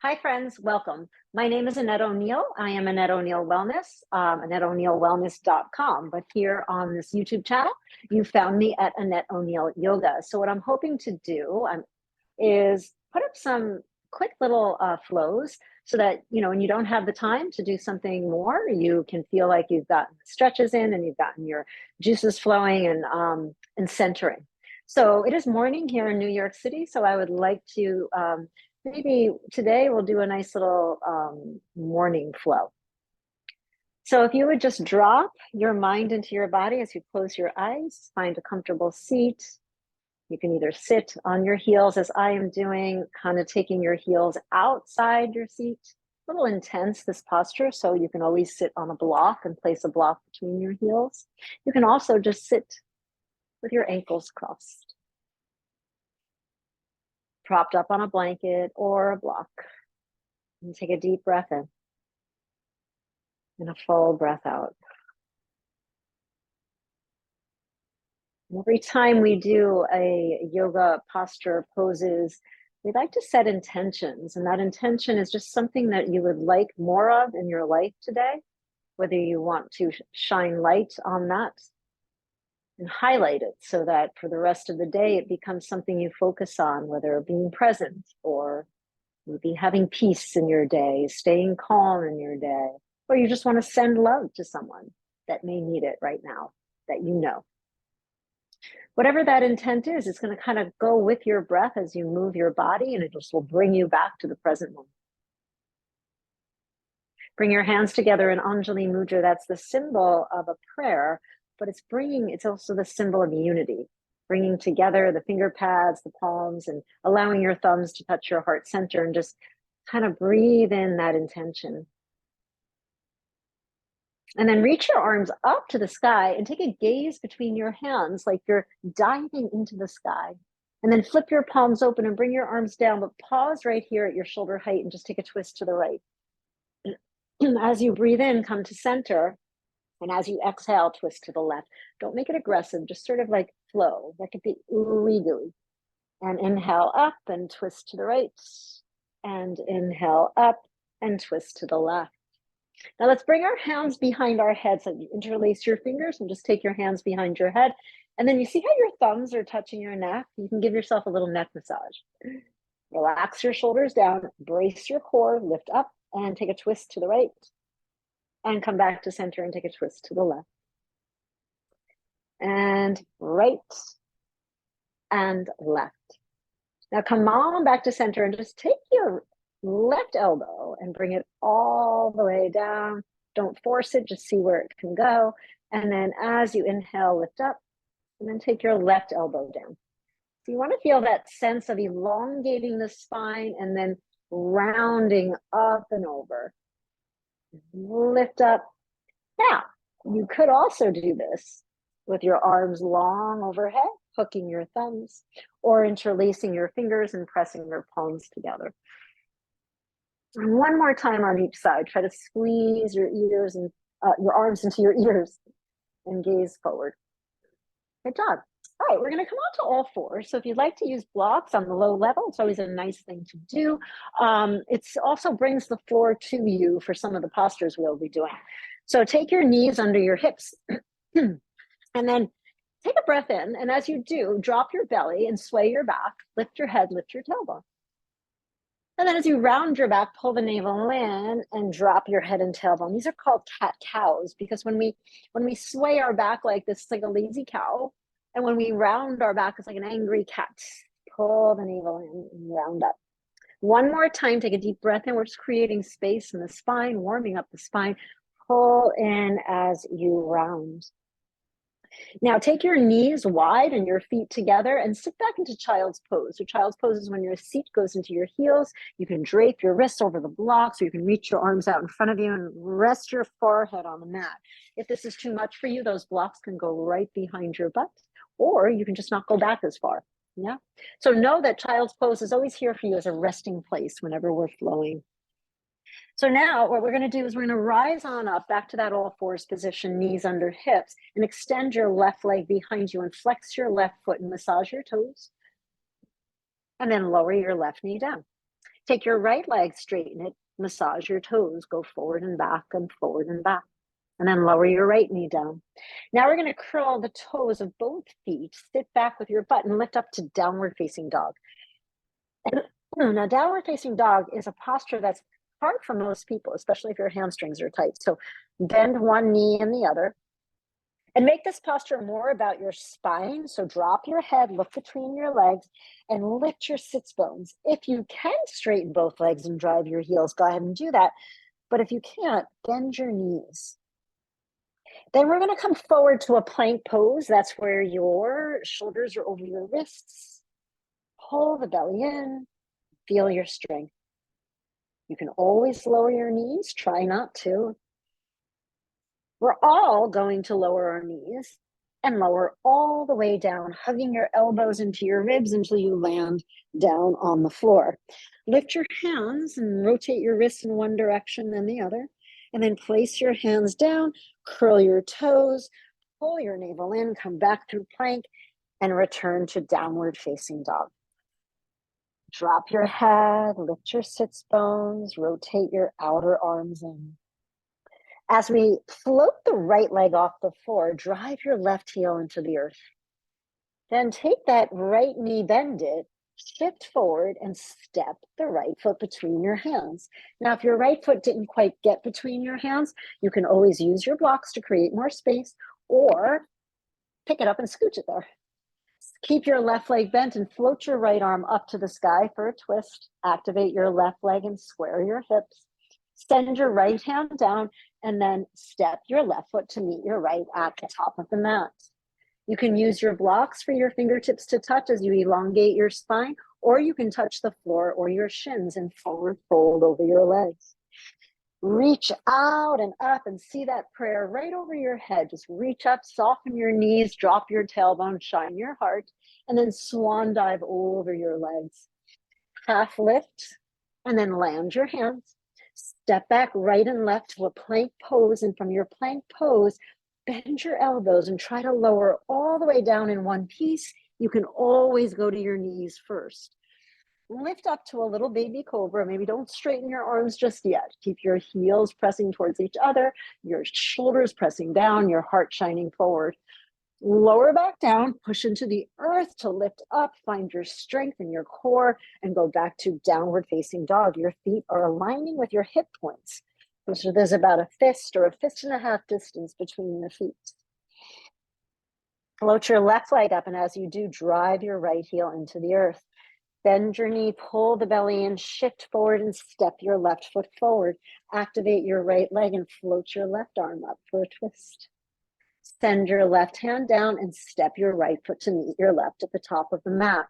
Hi, friends. Welcome. My name is Annette O'Neill. I am Annette O'Neill Wellness, AnnetteO'NeillWellness.com. But here on this YouTube channel, you found me at Annette O'Neill Yoga. So what I'm hoping to do is put up some quick little flows so that, when you don't have the time to do something more, you can feel like you've gotten stretches in and you've gotten your juices flowing and centering. So it is morning here in New York City. So I would like to maybe today we'll do a nice little morning flow. So if you would just drop your mind into your body as you close your eyes, find a comfortable seat. You can either sit on your heels as I am doing, kind of taking your heels outside your seat. A little intense, this posture, so you can always sit on a block and place a block between your heels. You can also just sit with your ankles crossed, propped up on a blanket or a block. And take a deep breath in and a full breath out. Every time we do a yoga posture poses, we like to set intentions, and that intention is just something that you would like more of in your life today, whether you want to shine light on that and highlight it so that for the rest of the day it becomes something you focus on, whether being present or maybe having peace in your day, staying calm in your day, or you just want to send love to someone that may need it right now, that you know. Whatever that intent is, it's going to kind of go with your breath as you move your body, and it just will bring you back to the present moment. Bring your hands together in Anjali Mudra. That's the symbol of a prayer, but it's also the symbol of unity. Bringing together the finger pads, the palms, and allowing your thumbs to touch your heart center, and just kind of breathe in that intention. And then reach your arms up to the sky and take a gaze between your hands like you're diving into the sky. And then flip your palms open and bring your arms down, but pause right here at your shoulder height and just take a twist to the right. As you breathe in, come to center. And as you exhale, twist to the left. Don't make it aggressive, just sort of like flow, like a bit ooey gooey. And inhale up and twist to the right. And inhale up and twist to the left. Now let's bring our hands behind our head. So you interlace your fingers and just take your hands behind your head. And then you see how your thumbs are touching your neck? You can give yourself a little neck massage. Relax your shoulders down, brace your core, lift up and take a twist to the right. And come back to center and take a twist to the left. And right and left. Now come on back to center and just take your left elbow and bring it all the way down. Don't force it, just see where it can go. And then as you inhale, lift up, and then take your left elbow down. So you want to feel that sense of elongating the spine and then rounding up and over. Lift up. Now, you could also do this with your arms long overhead, hooking your thumbs, or interlacing your fingers and pressing your palms together. And one more time on each side. Try to squeeze your ears and your arms into your ears and gaze forward. Good job. All right, we're going to come on to all fours. So if you'd like to use blocks on the low level, it's always a nice thing to do. It also brings the floor to you for some of the postures we'll be doing. So take your knees under your hips and then take a breath in. And as you do, drop your belly and sway your back, lift your head, lift your tailbone. And then as you round your back, pull the navel in and drop your head and tailbone. These are called cat-cows because when we sway our back like this, it's like a lazy cow. And when we round our back, it's like an angry cat. Pull the navel in and round up. One more time, take a deep breath in. We're just creating space in the spine, warming up the spine. Pull in as you round. Now take your knees wide and your feet together and sit back into child's pose. So child's pose is when your seat goes into your heels. You can drape your wrists over the blocks, or you can reach your arms out in front of you and rest your forehead on the mat. If this is too much for you, those blocks can go right behind your butt, or you can just not go back as far. Yeah. So know that child's pose is always here for you as a resting place whenever we're flowing. So now what we're going to do is we're going to rise on up back to that all fours position, knees under hips, and extend your left leg behind you and flex your left foot and massage your toes. And then lower your left knee down. Take your right leg, straighten it, massage your toes, go forward and back and forward and back. And then lower your right knee down. Now we're going to curl the toes of both feet, sit back with your butt and lift up to downward facing dog. Now, downward facing dog is a posture that's hard for most people, especially if your hamstrings are tight. So bend one knee and the other. And make this posture more about your spine. So drop your head, look between your legs, and lift your sits bones. If you can straighten both legs and drive your heels, go ahead and do that. But if you can't, bend your knees. Then we're going to come forward to a plank pose. That's where your shoulders are over your wrists. Pull the belly in, feel your strength. You can always lower your knees, try not to. We're all going to lower our knees and lower all the way down, hugging your elbows into your ribs until you land down on the floor. Lift your hands and rotate your wrists in one direction then the other. And then place your hands down, curl your toes, pull your navel in, come back through plank, and return to downward facing dog. Drop your head, lift your sits bones, rotate your outer arms in. As we float the right leg off the floor, drive your left heel into the earth. Then take that right knee, bend it, shift forward and step the right foot between your hands. Now, if your right foot didn't quite get between your hands, you can always use your blocks to create more space or pick it up and scooch it there. Keep your left leg bent and float your right arm up to the sky for a twist. Activate your left leg and square your hips. Send your right hand down and then step your left foot to meet your right at the top of the mat. You can use your blocks for your fingertips to touch as you elongate your spine, or you can touch the floor or your shins and forward fold over your legs. Reach out and up and see that prayer right over your head. Just reach up, soften your knees, drop your tailbone, shine your heart, and then swan dive over your legs. Half lift, and then land your hands. Step back right and left to a plank pose, and from your plank pose, bend your elbows and try to lower all the way down in one piece. You can always go to your knees first. Lift up to a little baby cobra. Maybe don't straighten your arms just yet. Keep your heels pressing towards each other, your shoulders pressing down, your heart shining forward. Lower back down, push into the earth to lift up, find your strength in your core, and go back to downward facing dog. Your feet are aligning with your hip points. So there's about a fist or a fist and a half distance between the feet. Float your left leg up, and as you do, drive your right heel into the earth. Bend your knee, pull the belly in, shift forward and step your left foot forward. Activate your right leg and float your left arm up for a twist. Send your left hand down and step your right foot to meet your left at the top of the mat.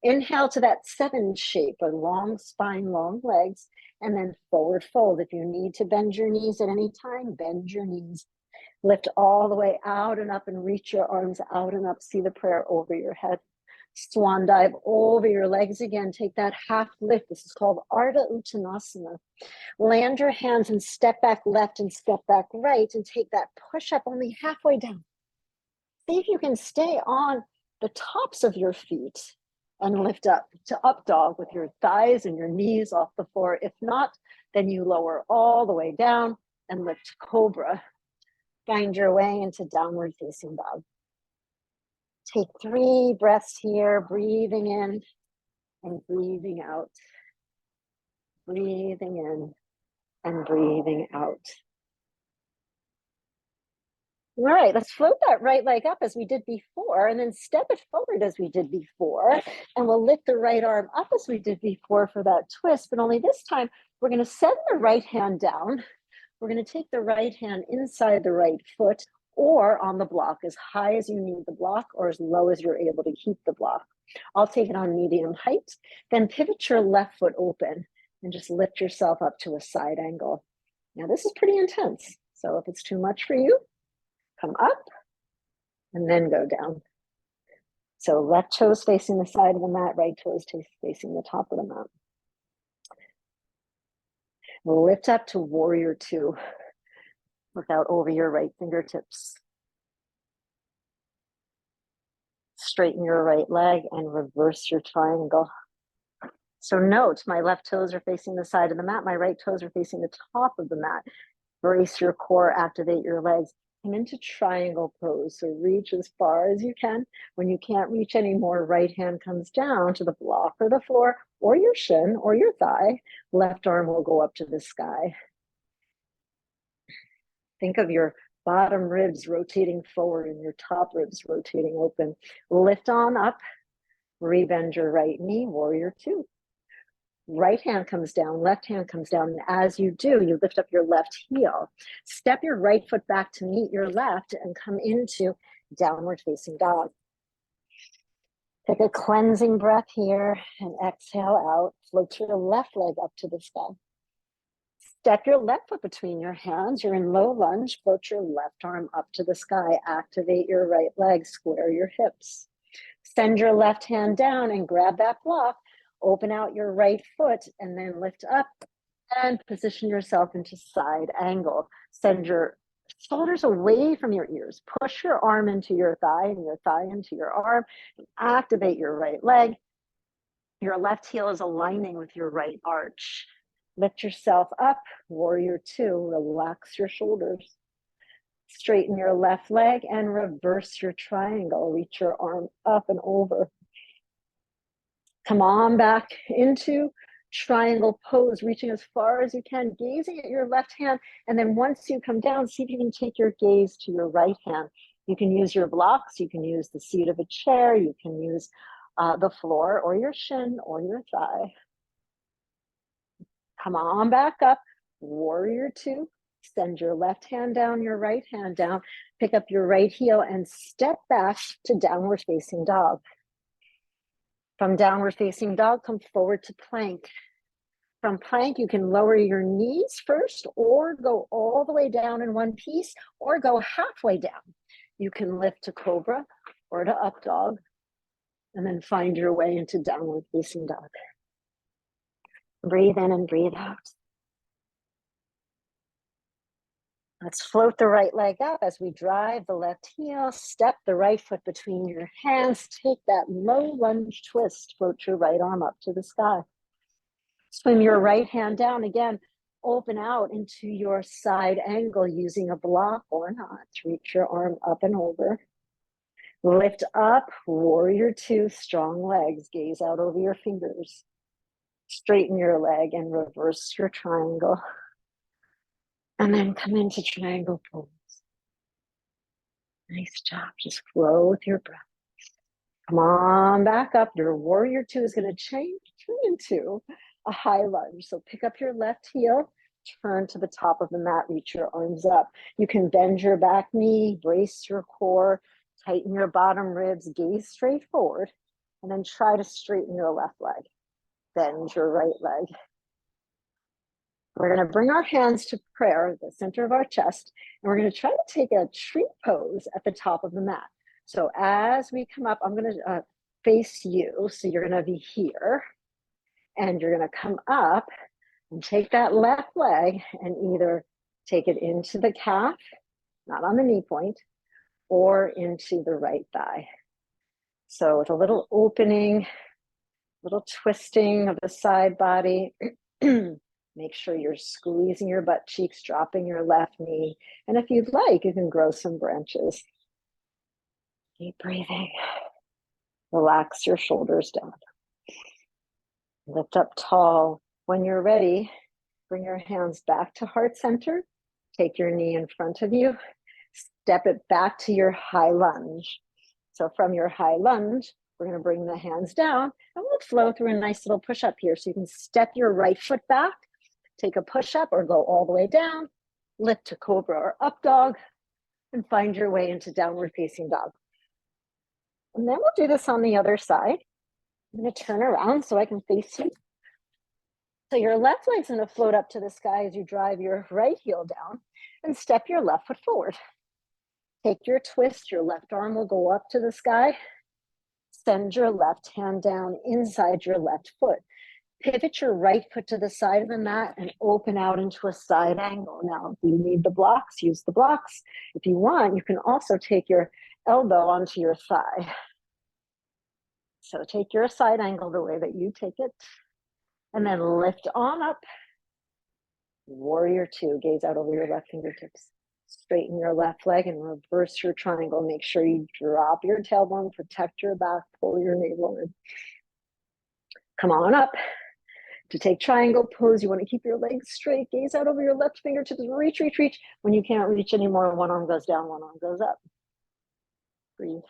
Inhale to that 7 shape, a long spine, long legs, and then forward fold. If you need to bend your knees at any time, bend your knees. Lift all the way out and up and reach your arms out and up. See the prayer over your head. Swan dive over your legs again. Take that half lift. This is called Ardha Uttanasana. Land your hands and step back left and step back right and take that push up only halfway down. See if you can stay on the tops of your feet and lift up to up dog with your thighs and your knees off the floor. If not, then you lower all the way down and lift cobra. Find your way into downward facing dog. Take 3 breaths here, breathing in and breathing out. Breathing in and breathing out. All right, let's float that right leg up as we did before, and then step it forward as we did before. And we'll lift the right arm up as we did before for that twist, but only this time we're going to send the right hand down. We're going to take the right hand inside the right foot or on the block, as high as you need the block or as low as you're able to keep the block. I'll take it on medium height. Then pivot your left foot open and just lift yourself up to a side angle. Now this is pretty intense, so if it's too much for you, come up and then go down. So left toes facing the side of the mat, right toes facing the top of the mat. We'll lift up to warrior 2. Look out over your right fingertips. Straighten your right leg and reverse your triangle. So note, my left toes are facing the side of the mat. My right toes are facing the top of the mat. Brace your core, activate your legs. Come into triangle pose. So reach as far as you can. When you can't reach anymore, right hand comes down to the block or the floor or your shin or your thigh. Left arm will go up to the sky. Think of your bottom ribs rotating forward and your top ribs rotating open. Lift on up, rebend your right knee, warrior two. Right hand comes down, left hand comes down. And as you do, you lift up your left heel. Step your right foot back to meet your left and come into downward facing dog. Take a cleansing breath here and exhale out. Float your left leg up to the sky. Step your left foot between your hands. You're in low lunge. Float your left arm up to the sky. Activate your right leg. Square your hips. Send your left hand down and grab that block. Open out your right foot and then lift up and position yourself into side angle. Send your shoulders away from your ears. Push your arm into your thigh and your thigh into your arm. Activate your right leg. Your left heel is aligning with your right arch. Lift yourself up, warrior two. Relax your shoulders. Straighten your left leg and reverse your triangle. Reach your arm up and over. Come on back into triangle pose, reaching as far as you can, gazing at your left hand. And then once you come down, see if you can take your gaze to your right hand. You can use your blocks. You can use the seat of a chair. You can use the floor or your shin or your thigh. Come on back up, warrior two. Send your left hand down, your right hand down. Pick up your right heel and step back to downward facing dog. From downward facing dog, come forward to plank. From plank, you can lower your knees first or go all the way down in one piece or go halfway down. You can lift to cobra or to up dog and then find your way into downward facing dog. Breathe in and breathe out. Let's float the right leg up as we drive the left heel, step the right foot between your hands, take that low lunge twist, float your right arm up to the sky. Swim your right hand down again, open out into your side angle using a block or not. Reach your arm up and over. Lift up, warrior two, strong legs, gaze out over your fingers. Straighten your leg and reverse your triangle. And then come into triangle pose. Nice job. Just flow with your breath. Come on back up. Your warrior two is going to turn into a high lunge. So pick up your left heel, turn to the top of the mat, reach your arms up. You can bend your back knee, brace your core, tighten your bottom ribs, gaze straight forward, and then try to straighten your left leg. Bend your right leg. We're going to bring our hands to prayer at the center of our chest, and we're going to try to take a tree pose at the top of the mat. So as we come up, I'm going to face you. So you're going to be here, and you're going to come up and take that left leg and either take it into the calf, not on the knee point, or into the right thigh. So with a little opening, little twisting of the side body. Make sure you're squeezing your butt cheeks, dropping your left knee. And if you'd like, you can grow some branches. Keep breathing. Relax your shoulders down. Lift up tall. When you're ready, bring your hands back to heart center. Take your knee in front of you. Step it back to your high lunge. So from your high lunge, we're going to bring the hands down and we'll flow through a nice little push-up here. So you can step your right foot back, take a push-up or go all the way down, lift to cobra or up dog, and find your way into downward facing dog. And then we'll do this on the other side. I'm going to turn around so I can face you. So your left leg's going to float up to the sky as you drive your right heel down and step your left foot forward. Take your twist, your left arm will go up to the sky. Send your left hand down inside your left foot. Pivot your right foot to the side of the mat and open out into a side angle. Now, if you need the blocks, use the blocks. If you want, you can also take your elbow onto your thigh. So take your side angle the way that you take it. And then lift on up. Warrior two, gaze out over your left fingertips. Straighten your left leg and reverse your triangle. Make sure you drop your tailbone, protect your back, pull your navel in. Come on up. To take triangle pose, you want to keep your legs straight, gaze out over your left fingertips, reach, reach, reach. When you can't reach anymore, one arm goes down, one arm goes up. Breathe.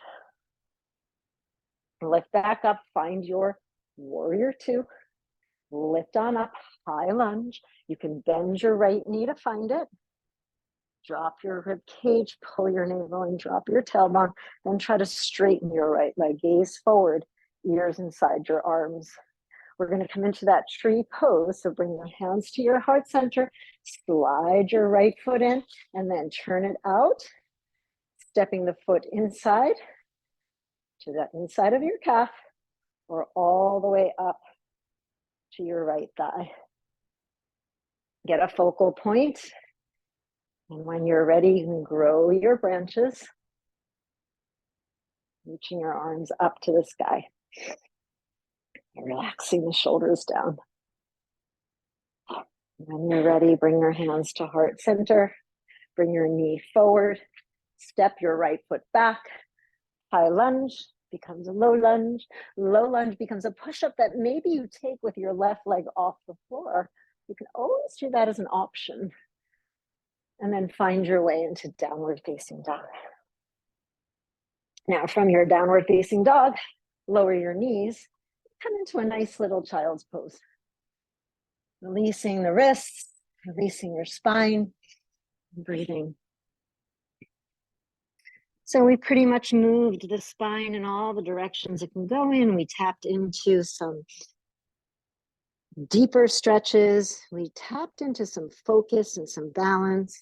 Lift back up, find your warrior two. Lift on up, high lunge. You can bend your right knee to find it. Drop your rib cage, pull your navel and drop your tailbone. Then try to straighten your right leg, gaze forward, ears inside your arms. We're going to come into that tree pose. So bring your hands to your heart center, slide your right foot in, and then turn it out, stepping the foot inside to the inside of your calf or all the way up to your right thigh. Get a focal point. And when you're ready, you can grow your branches, reaching your arms up to the sky. And relaxing the shoulders down. When you're ready, bring your hands to heart center. Bring your knee forward. Step your right foot back. High lunge becomes a low lunge. Low lunge becomes a push-up that maybe you take with your left leg off the floor. You can always do that as an option. And then find your way into downward facing dog. Now from your downward facing dog, lower your knees, come into a nice little child's pose. Releasing the wrists, releasing your spine, breathing. So we pretty much moved the spine in all the directions it can go in. We tapped into some deeper stretches. We tapped into some focus and some balance.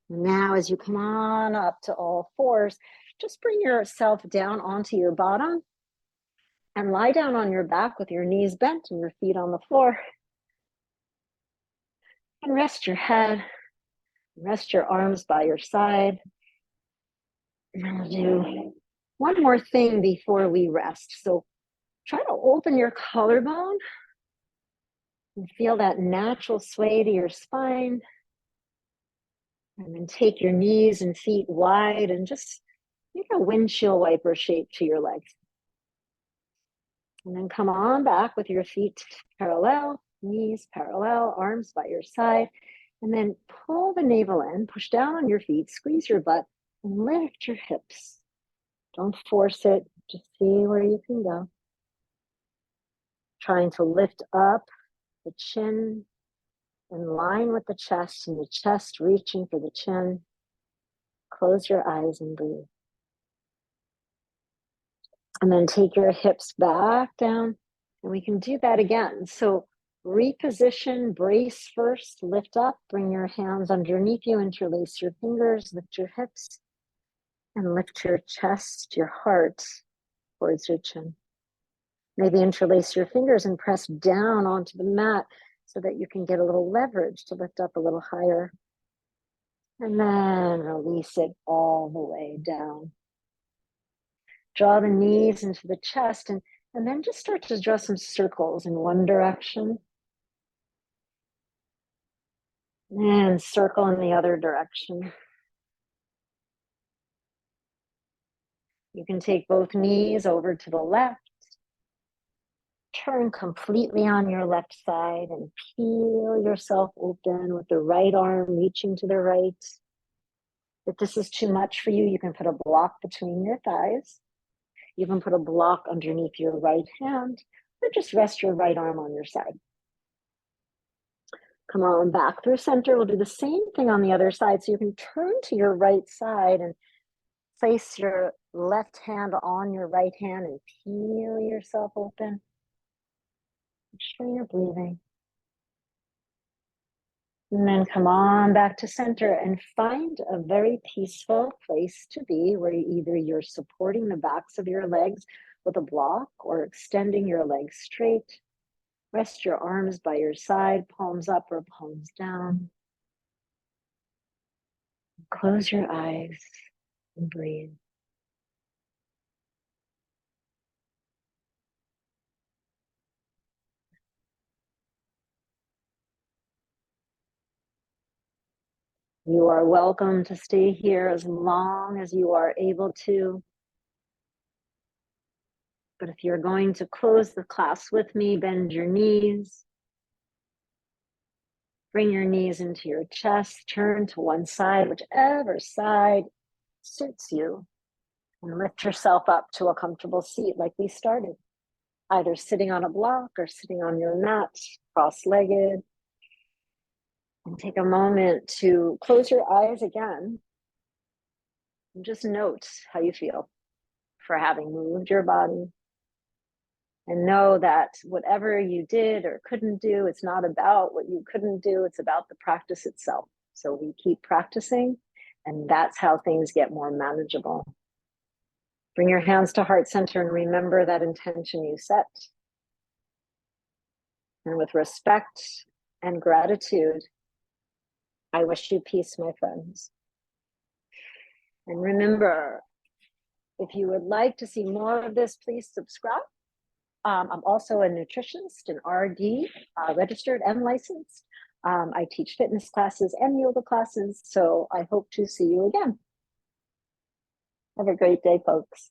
Now, as you come on up to all fours, just bring yourself down onto your bottom and lie down on your back with your knees bent and your feet on the floor. And rest your head, rest your arms by your side. And we'll do one more thing before we rest. So try to open your collarbone and feel that natural sway to your spine. And then take your knees and feet wide and just make a windshield wiper shape to your legs. And then come on back with your feet parallel, knees parallel, arms by your side. And then pull the navel in, push down on your feet, squeeze your butt, and lift your hips. Don't force it, just see where you can go. Trying to lift up the chin in line with the chest, and the chest reaching for the chin. Close your eyes and breathe. And then take your hips back down, and we can do that again. So reposition, brace first, lift up, bring your hands underneath you, interlace your fingers, lift your hips, and lift your chest, your heart towards your chin. Maybe interlace your fingers and press down onto the mat so that you can get a little leverage to lift up a little higher. And then release it all the way down. Draw the knees into the chest and then just start to draw some circles in one direction. And circle in the other direction. You can take both knees over to the left. Turn completely on your left side and peel yourself open with the right arm reaching to the right. If this is too much for you, you can put a block between your thighs. You can put a block underneath your right hand, or just rest your right arm on your side. Come on back through center. We'll do the same thing on the other side. So you can turn to your right side and place your left hand on your right hand and peel yourself open. Make sure you're breathing. And then come on back to center and find a very peaceful place to be where either you're supporting the backs of your legs with a block or extending your legs straight. Rest your arms by your side, palms up or palms down. Close your eyes and breathe. You are welcome to stay here as long as you are able to. But if you're going to close the class with me, bend your knees. Bring your knees into your chest, turn to one side, whichever side suits you, and lift yourself up to a comfortable seat like we started, either sitting on a block or sitting on your mat, cross-legged. And take a moment to close your eyes again and just note how you feel for having moved your body. And know that whatever you did or couldn't do, it's not about what you couldn't do, it's about the practice itself. So we keep practicing, and that's how things get more manageable. Bring your hands to heart center and remember that intention you set. And with respect and gratitude, I wish you peace, my friends. And remember, if you would like to see more of this, please subscribe. I'm also a nutritionist, an RD, registered and licensed. I teach fitness classes and yoga classes, so I hope to see you again. Have a great day, folks.